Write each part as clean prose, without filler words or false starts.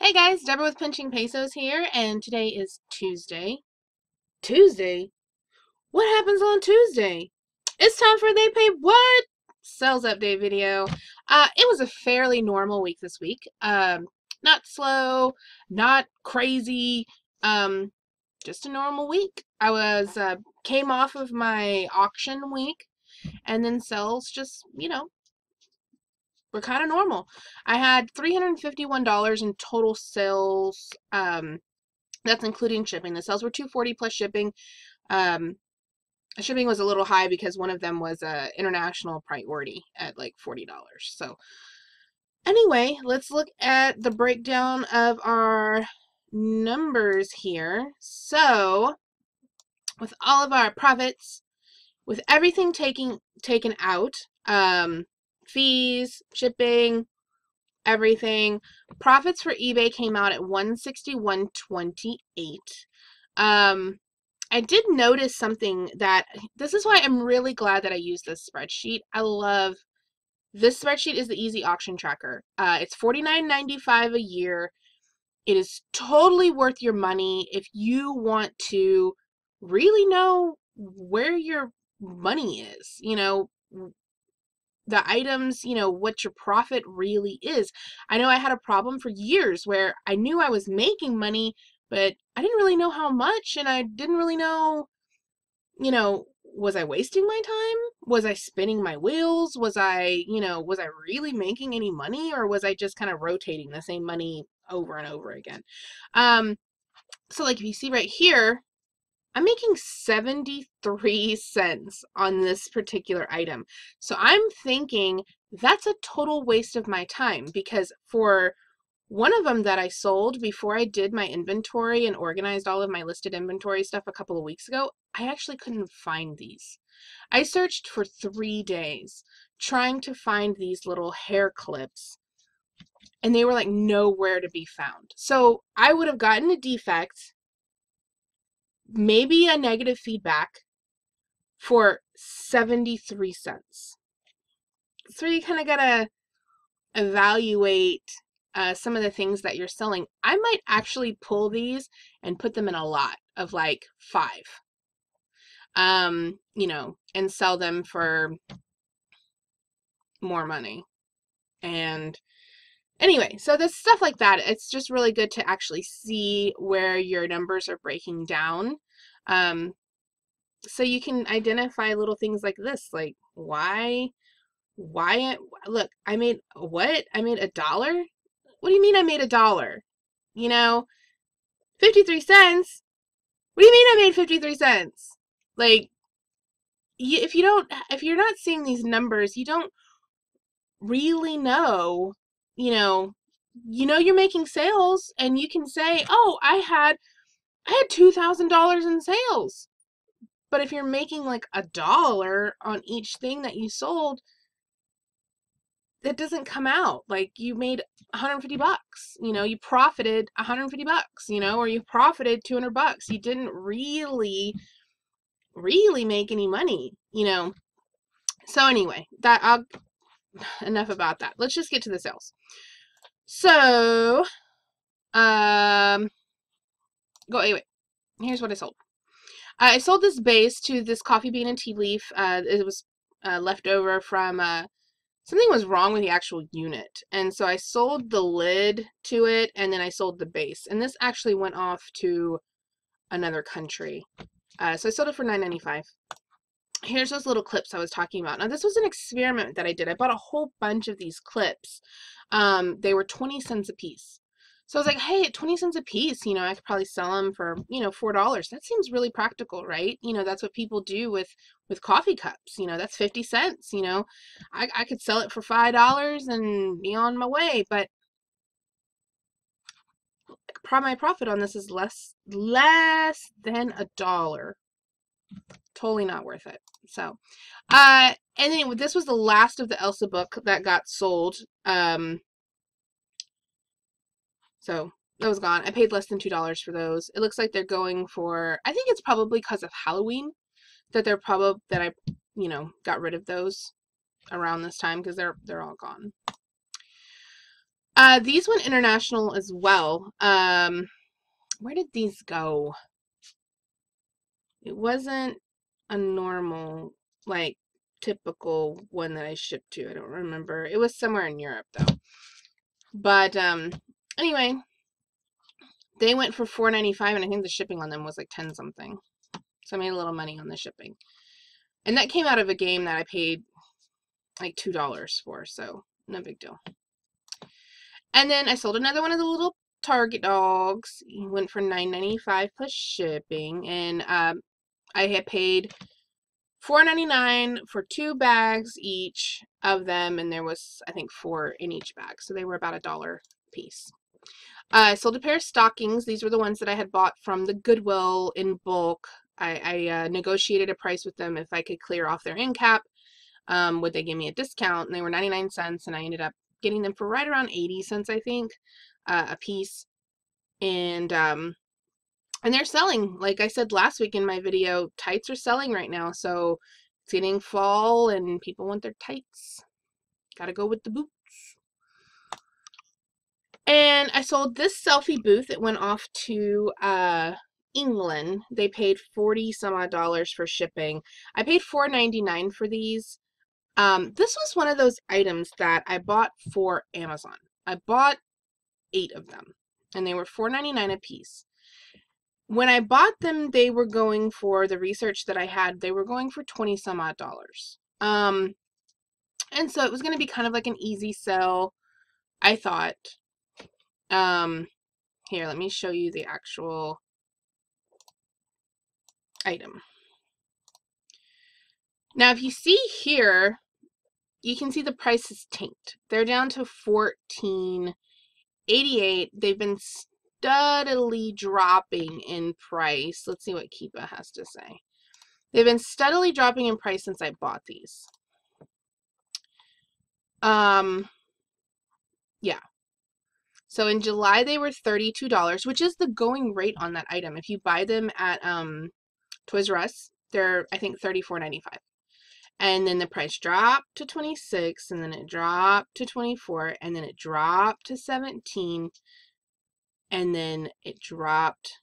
Hey guys, Deborah with Pinching Pesos here, and today is Tuesday. Tuesday? What happens on Tuesday? It's time for They Pay What? Sales update video. It was a fairly normal week this week. Not slow, not crazy, just a normal week. I was, came off of my auction week, and then sales just, were kind of normal. I had $351 in total sales. That's including shipping. The sales were $240 plus shipping. Um, Shipping was a little high because one of them was a international priority at like $40. So anyway, let's look at the breakdown of our numbers here. So with all of our profits, with everything taken out, fees, shipping, everything. Profits for eBay came out at $161.28. I did notice something that this is why I'm really glad that I use this spreadsheet. I love this spreadsheet is the easy auction tracker. It's $49.95 a year. It is totally worth your money if you want to really know where your money is. The items, what your profit really is. I know I had a problem for years where I knew I was making money, but I didn't really know how much, and I didn't really know, was I wasting my time? Was I spinning my wheels? Was I really making any money, or was I just kind of rotating the same money over and over again? So like if you see right here, I'm making 73 cents on this particular item. So I'm thinking that's a total waste of my time because for one of them that I sold before I did my inventory and organized all of my listed inventory stuff a couple of weeks ago, I actually couldn't find these. I searched for 3 days trying to find these little hair clips and they were like nowhere to be found. So I would have gotten a defect, maybe a negative feedback, for 73 cents. So you kind of gotta evaluate some of the things that you're selling. I might actually pull these and put them in a lot of like 5, and sell them for more money. And anyway, so this stuff like that, it's just really good to actually see where your numbers are breaking down. So you can identify little things like this, like why, look, I made what? I made $1? What do you mean I made $1? 53 cents? What do you mean I made 53 cents? Like, if you're not seeing these numbers, you don't really know, you're making sales and you can say, oh, I had $2,000 in sales. But if you're making like $1 on each thing that you sold, that doesn't come out. Like you made $150, you profited $150, or you profited $200. You didn't really make any money. So anyway, enough about that. Let's just get to the sales. So anyway, here's what I sold. I sold this base to this coffee bean and tea leaf. It was left over from something was wrong with the actual unit. And so I sold the lid to it, and then I sold the base. And this actually went off to another country. So I sold it for $9.95. Here's those little clips I was talking about. Now, this was an experiment that I did. I bought a whole bunch of these clips. They were 20 cents a piece. So I was like, hey, at 20 cents a piece, I could probably sell them for, $4. That seems really practical, right? That's what people do with coffee cups. That's 50 cents, I could sell it for $5 and be on my way, but my profit on this is less than $1. Totally not worth it. So, and then this was the last of the Elsa book that got sold. So that was gone. I paid less than $2 for those. It looks like they're going for, I think it's probably because of Halloween that I, got rid of those around this time because they're all gone. These went international as well. Where did these go? It wasn't a normal, like, typical one that I shipped to. I don't remember. It was somewhere in Europe, though. But, anyway, they went for $4.95, and I think the shipping on them was like 10 something. So I made a little money on the shipping. And that came out of a game that I paid like $2 for, so no big deal. And then I sold another one of the little Target dogs. He went for $9.95 plus shipping, and I had paid $4.99 for 2 bags each of them, and there was, I think, 4 in each bag, so they were about $1 a piece. I sold a pair of stockings. These were the ones that I had bought from the Goodwill in bulk. I negotiated a price with them if I could clear off their end cap. Would they give me a discount? And they were 99 cents, and I ended up getting them for right around 80 cents, I think, a piece. And they're selling. Like I said last week in my video, tights are selling right now. So it's getting fall, and people want their tights. Gotta go with the boots. And I sold this selfie booth. It went off to England. They paid 40 some odd dollars for shipping. I paid $4.99 for these. This was one of those items that I bought for Amazon. I bought 8 of them, and they were $4.99 a piece. When I bought them, they were going for the research that I had. They were going for 20 some odd dollars. And so it was going to be kind of like an easy sell, I thought. Here, let me show you the actual item. Now, if you see here, you can see the price is tanked. They're down to $14.88. They've been steadily dropping in price. Let's see what Keepa has to say. They've been steadily dropping in price since I bought these. Yeah. So in July they were $32, which is the going rate on that item. If you buy them at Toys R Us, they're, I think, $34.95. And then the price dropped to $26, and then it dropped to $24, and then it dropped to $17, and then it dropped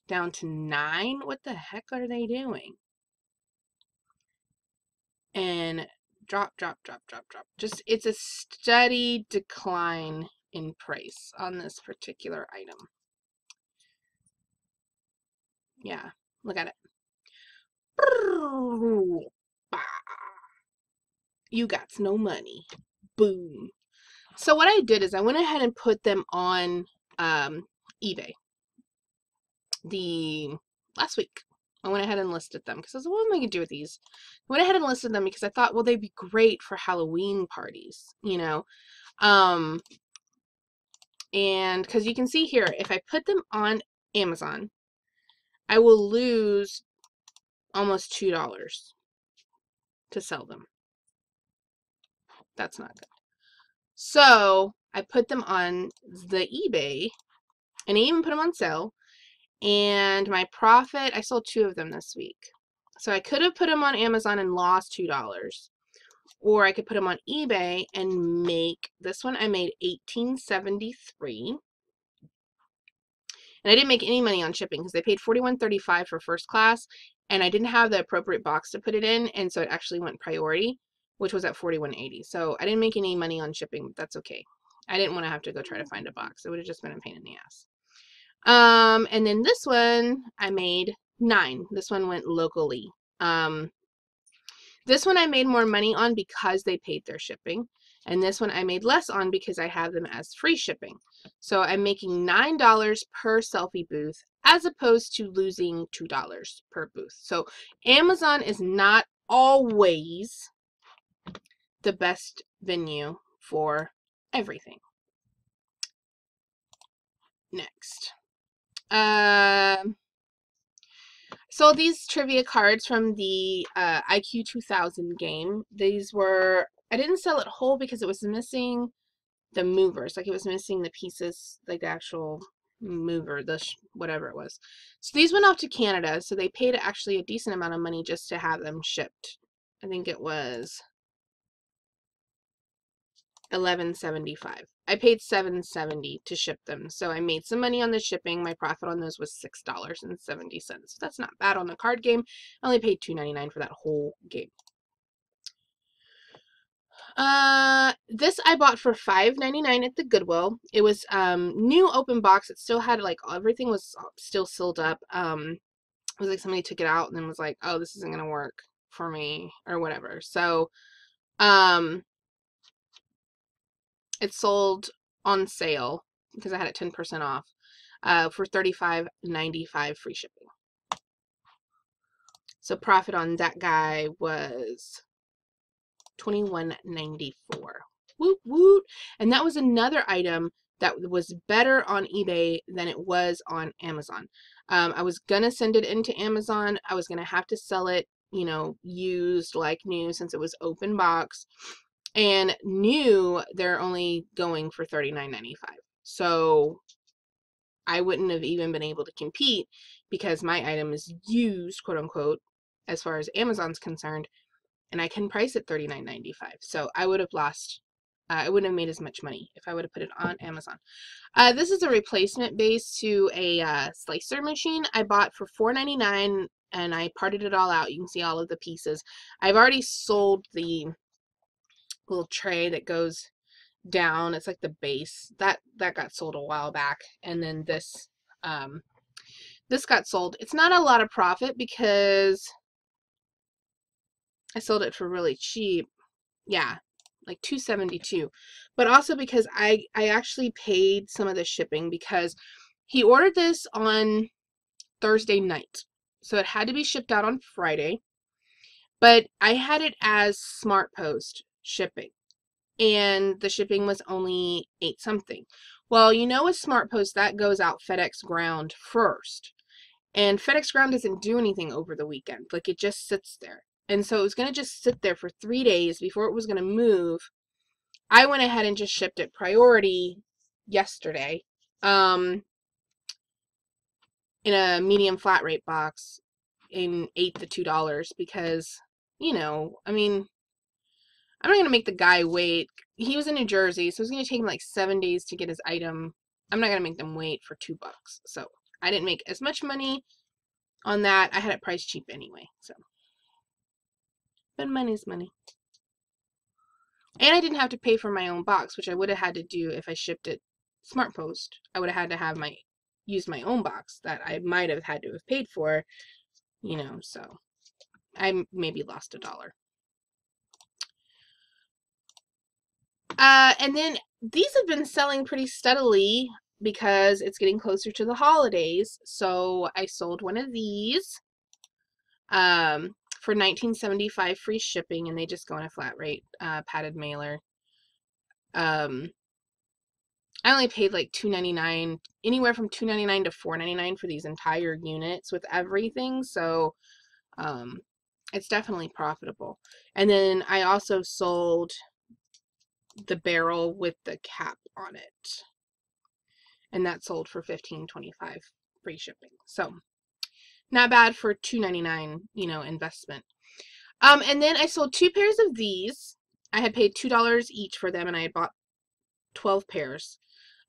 down to $9. What the heck are they doing? And drop. Just, it's a steady decline in price on this particular item. Yeah, look at it. You got no money. Boom. So what I did is I went ahead and put them on eBay last week. I went ahead and listed them because I was like, what am I going to do with these? I went ahead and listed them because I thought, well, they'd be great for Halloween parties, you know. And because you can see here, if I put them on Amazon, I will lose almost $2 to sell them. That's not good. So I put them on the eBay, and I even put them on sale. And my profit, I sold 2 of them this week. So I could have put them on Amazon and lost $2. Or I could put them on eBay and make, this one I made $18.73. And I didn't make any money on shipping because they paid $41.35 for first class, and I didn't have the appropriate box to put it in, and so it actually went priority, which was at $41.80. So I didn't make any money on shipping, but that's okay. I didn't want to have to go try to find a box. It would have just been a pain in the ass. And then this one I made $9. This one went locally. This one I made more money on because they paid their shipping. And this one I made less on because I have them as free shipping. So I'm making $9 per selfie booth as opposed to losing $2 per booth. So Amazon is not always the best venue for everything. Next. So these trivia cards from the IQ 2000 game. These were, I didn't sell it whole because it was missing the movers. Like, it was missing the pieces, like the actual mover, whatever it was. So these went off to Canada. So they paid actually a decent amount of money just to have them shipped. I think it was $11.75. I paid $7.70 to ship them, so I made some money on the shipping. My profit on those was $6.70. That's not bad on the card game. I only paid $2.99 for that whole game. This I bought for $5.99 at the Goodwill. It was new open box. It still had, like, everything was still sealed up. It was like somebody took it out and then was like, oh, this isn't gonna work for me or whatever. So it sold on sale because I had it 10% off for $35.95 free shipping. So profit on that guy was $21.94. Woot woot. And that was another item that was better on eBay than it was on Amazon. I was gonna send it into Amazon. I was gonna have to sell it, you know, used like new, since it was open box. And new, they're only going for $39.95. So I wouldn't have even been able to compete because my item is used, quote unquote, as far as Amazon's concerned, and I can price it $39.95. So I would have lost, I wouldn't have made as much money if I would have put it on Amazon. This is a replacement base to a slicer machine I bought for $4.99, and I parted it all out. You can see all of the pieces. I've already sold the little tray that goes down. It's like the base that got sold a while back, and then this got sold. It's not a lot of profit because I sold it for really cheap. Yeah, like $2.72, but also because I actually paid some of the shipping because he ordered this on Thursday night, so it had to be shipped out on Friday, but I had it as Smart Post shipping, and the shipping was only $8 something. Well, you know, with Smart Post, that goes out FedEx Ground first, and FedEx Ground doesn't do anything over the weekend. Like, it just sits there. And so it was going to just sit there for 3 days before it was going to move. I went ahead and just shipped it priority yesterday, in a medium flat rate box, and ate the $2 because, you know, I mean, I'm not going to make the guy wait. He was in New Jersey, so it's going to take him like 7 days to get his item. I'm not going to make them wait for $2. So I didn't make as much money on that. I had it priced cheap anyway, so. But money's money. And I didn't have to pay for my own box, which I would have had to do if I shipped it Smart Post. I would have had to have used my own box that I might have had to have paid for, you know, so I maybe lost $1. And then these have been selling pretty steadily because it's getting closer to the holidays. So I sold one of these for $19.75 free shipping, and they just go on a flat rate padded mailer. I only paid like $2.99, anywhere from $2.99 to $4.99 for these entire units with everything. So it's definitely profitable. And then I also sold the barrel with the cap on it, and that sold for $15.25 free shipping. So not bad for $2.99, you know, investment. And then I sold 2 pairs of these. I had paid $2 each for them, and I had bought 12 pairs.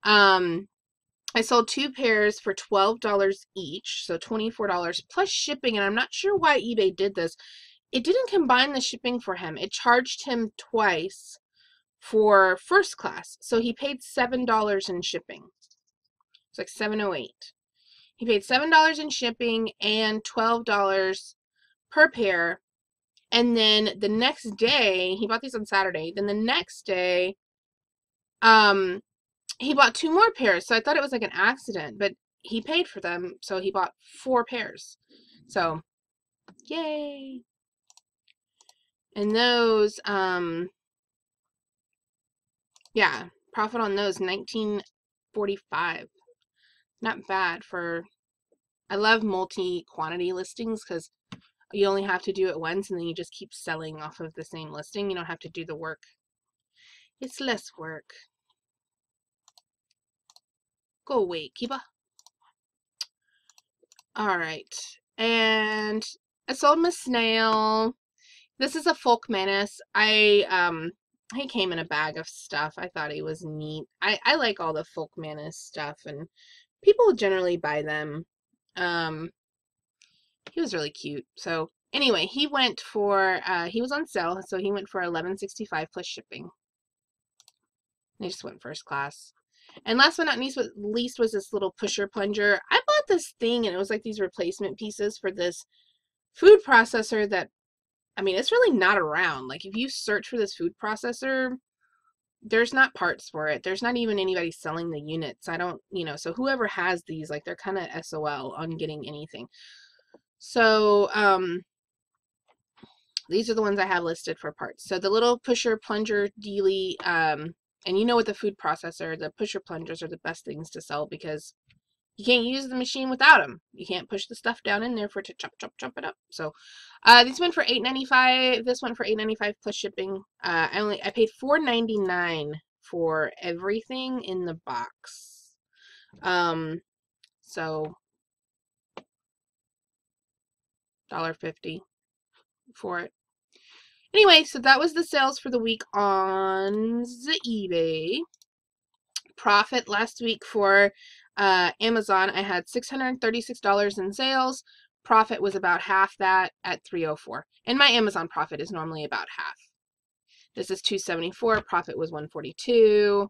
I sold 2 pairs for $12 each, so $24 plus shipping, and I'm not sure why eBay did this. It didn't combine the shipping for him. It charged him twice for first class, so he paid $7 in shipping. It's like $7.08. He paid $7 in shipping and $12 per pair. And then the next day, he bought these on Saturday. Then the next day, he bought 2 more pairs. So I thought it was like an accident, but he paid for them. So he bought 4 pairs. So, yay. And those, yeah, profit on those, $19.45. Not bad for, I love multi-quantity listings because you only have to do it once and then you just keep selling off of the same listing. You don't have to do the work. It's less work. Go away, Kiba. Alright. And I sold my snail. This is a folk menace. I he came in a bag of stuff. I thought he was neat. I like all the folk mana stuff, and people generally buy them. He was really cute. So anyway, he went for he was on sale, so he went for $11.65 plus shipping. They just went first class. And last but not least was this little pusher plunger. I bought this thing, and it was like these replacement pieces for this food processor that, I mean, it's really not around. Like, if you search for this food processor, there's not parts for it. There's not even anybody selling the units. I don't, so whoever has these, like, they're kind of SOL on getting anything. So, these are the ones I have listed for parts. So the little pusher plunger dealy, and you know, with the food processor, the pusher plungers are the best things to sell because you can't use the machine without them. You can't push the stuff down in there for it to chop it up. So these went for $8.95. This one for $8.95 plus shipping. I paid $4.99 for everything in the box. So $1.50 for it. Anyway, so that was the sales for the week on the eBay. Profit last week for Amazon, I had $636 in sales. Profit was about half that at $304. And my Amazon profit is normally about half. This is $274. Profit was $142.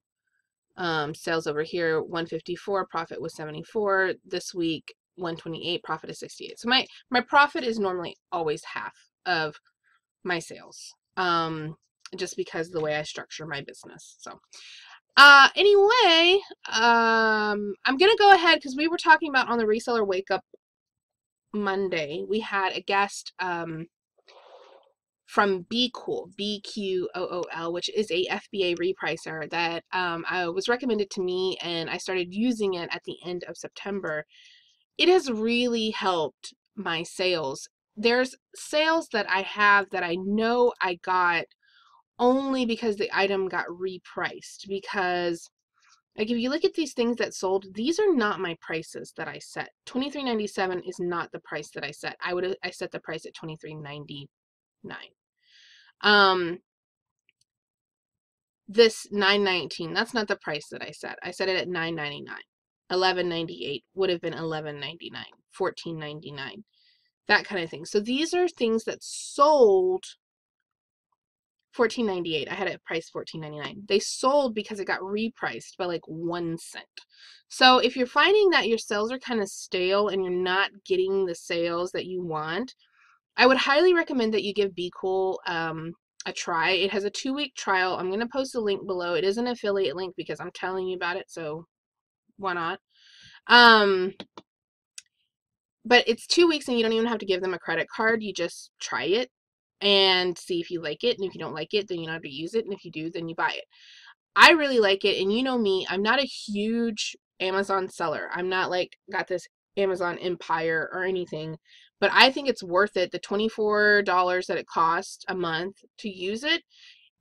Sales over here, $154. Profit was $74. This week, $128. Profit is $68. So my profit is normally always half of my sales, just because of the way I structure my business. So anyway, I'm gonna go ahead, because we were talking about on the Reseller Wake Up Monday, we had a guest from BQool, BQool, which is a FBA repricer that was recommended to me, and I started using it at the end of September. It has really helped my sales. There's sales that I have that I know I got only because the item got repriced, because like if you look at these things that sold, these are not my prices that I set. $23.97 is not the price that I set. I set the price at $23.99. This $9.19, that's not the price that I set. I set it at $9.99. $11.98 would have been $11.99, $14.99, that kind of thing. So these are things that sold $14.98. I had it priced $14.99. They sold because it got repriced by like 1 cent. So if you're finding that your sales are kind of stale and you're not getting the sales that you want, I would highly recommend that you give BQool a try. It has a 2-week trial. I'm going to post a link below. It is an affiliate link because I'm telling you about it, so why not? But it's 2 weeks and you don't even have to give them a credit card. You just try it and see if you like it. And if you don't like it, then you don't have to use it. And if you do, then you buy it. I really like it. And you know me, I'm not a huge Amazon seller. I'm not like got this Amazon empire or anything, but I think it's worth it. The $24 that it costs a month to use it,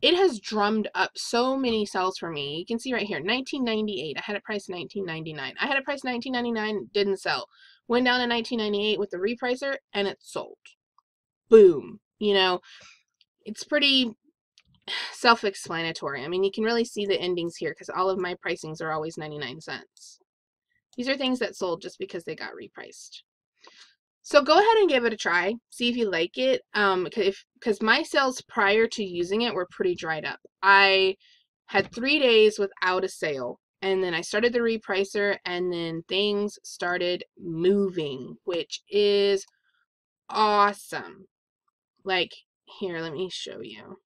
it has drummed up so many sales for me. You can see right here, $19.98. I had it priced $19.99. I had it priced $19.99, didn't sell. Went down to $19.98 with the repricer, and it sold. Boom. It's pretty self-explanatory. I mean, you can really see the endings here because all of my pricings are always 99 cents. These are things that sold just because they got repriced. So go ahead and give it a try. See if you like it. Because my sales prior to using it were pretty dried up. I had 3 days without a sale. And then I started the repricer, and then things started moving, which is awesome. Like, here, let me show you.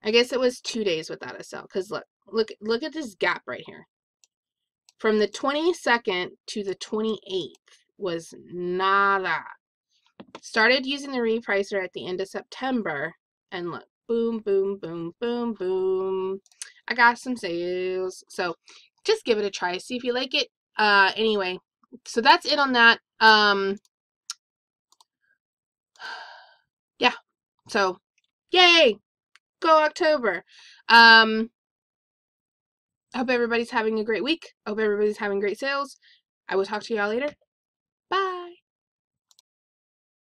I guess it was 2 days without a sale. Because look at this gap right here. From the 22nd to the 28th was nada. Started using the repricer at the end of September, and look, boom, boom, boom, boom, boom. I got some sales. So just give it a try. See if you like it. Anyway, so that's it on that. Yeah. So, yay! Go October. I hope everybody's having a great week. I hope everybody's having great sales. I will talk to y'all later.